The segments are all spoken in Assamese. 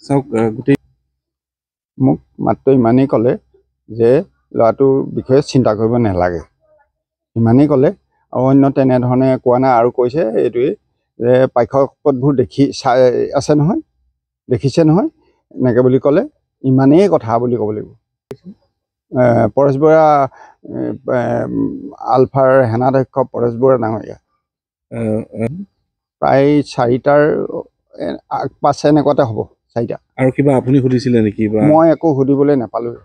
চাওক গোটেই মোক মাত্ৰ ইমানেই ক'লে যে ল'ৰাটোৰ বিষয়ে চিন্তা কৰিব নালাগে, ইমানেই ক'লে। আৰু অন্য তেনেধৰণে কোৱা নাই। আৰু কৈছে এইটোৱেই যে পাঠ্যপথবোৰ চাই আছে নহয়, দেখিছে নহয়, এনেকৈ বুলি ক'লে। ইমানেই কথা বুলি ক'ব লাগিব। পৰেশ বৰা, আলফাৰ সেনাধ্যক্ষ পৰেশ বৰা ডাঙৰীয়া। প্ৰায় 4টাৰ আগ-পাছ এনেকুৱাতে হ'ব, 4টা। আৰু কিবা আপুনি সুধিছিলে নেকি? মই একো সুধিবলৈ নাপালোঁ।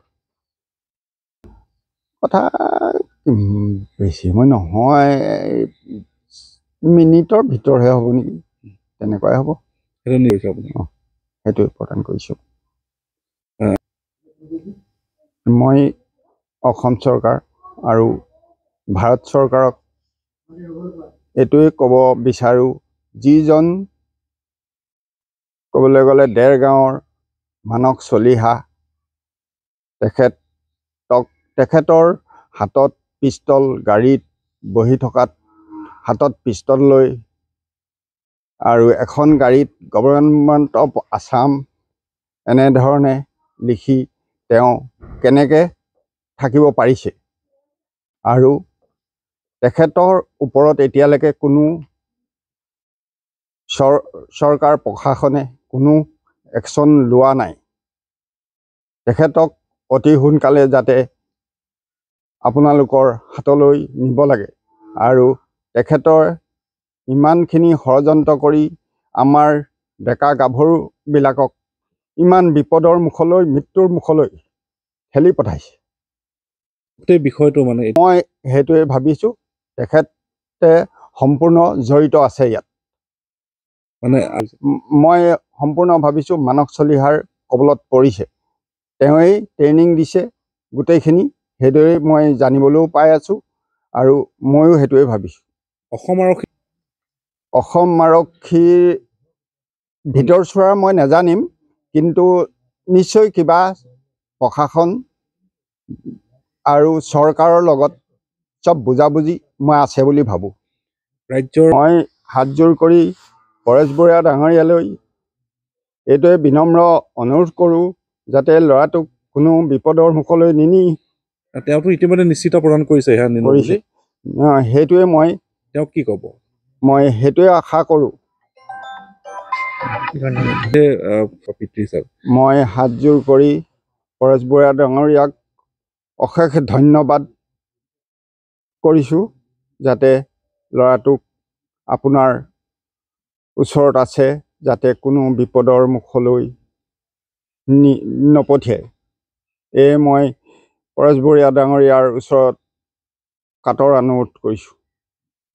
কথা বেছি সময় নহয়, মিনিটৰ ভিতৰহে হ'ব নেকি, তেনেকুৱাই হ'ব। সেইটোৱে প্ৰদান কৰিছোঁ। মই অসম চৰকাৰ আৰু ভাৰত চৰকাৰক এইটোৱে ক'ব বিচাৰোঁ, যিজন ক'বলৈ গ'লে দেৰগাঁৱৰ মানস চলিহা, তেখেতৰ হাতত পিষ্টল, গাড়ীত বহি থকাত হাতত পিষ্টল লৈ আৰু এখন গাড়ীত গভৰ্ণমেণ্ট অফ আছাম এনেধৰণে লিখি তেওঁ কেনেকৈ থাকিব পাৰিছে। আৰু তেখেতৰ ওপৰত এতিয়ালৈকে কোনো চৰকাৰ প্ৰশাসনে কোনো একশ্যন লোৱা নাই। তেখেতক অতি সোনকালে যাতে আপোনালোকৰ হাতলৈ নিব লাগে। আৰু তেখেতৰ ইমানখিনি ষড়যন্ত্ৰ কৰি আমাৰ ডেকা গাভৰুবিলাকক ইমান বিপদৰ মুখলৈ, মৃত্যুৰ মুখলৈ ঠেলি পঠাইছে। গোটেই বিষয়টো মানে মই সেইটোৱে ভাবিছোঁ, তেখেতে সম্পূৰ্ণ জড়িত আছে ইয়াত। মানে মই সম্পূৰ্ণ ভাবিছোঁ মানস চলিহাৰ কবলত পৰিছে। তেওঁৱেই ট্ৰেইনিং দিছে গোটেইখিনি, সেইদৰে মই জানিবলৈও পাই আছোঁ। আৰু ময়ো সেইটোৱে ভাবিছোঁ। অসম আৰক্ষীৰ ভিতৰচোৱা মই নাজানিম, কিন্তু নিশ্চয় কিবা প্ৰশাসন আৰু চৰকাৰৰ লগত চব বুজাবুজি মই আছে বুলি ভাবোঁ। মই হাতযোৰ কৰি পৰেশ বৰা ডাঙৰীয়ালৈ এইটোৱে বিনম্ৰ অনুৰোধ কৰোঁ, যাতে ল'ৰাটোক কোনো বিপদৰ মুখলৈ নিনি। তেওঁতো ইতিমধ্যে নিশ্চিত প্ৰদান কৰিছে। সেইটোৱে মই তেওঁক কি ক'ব? মই সেইটোৱে আশা কৰোঁ। মই হাতযোৰ কৰি পৰেশ বৰা ডাঙৰীয়াক অশেষ ধন্যবাদ কৰিছোঁ, যাতে ল'ৰাটোক আপোনাৰ ওচৰত আছে, যাতে কোনো বিপদৰ মুখলৈ নপঠিয়ায়। মই পৰেশ বৰা ডাঙৰীয়াৰ ওচৰত কাতৰ অনুৰোধ কৰিছোঁ।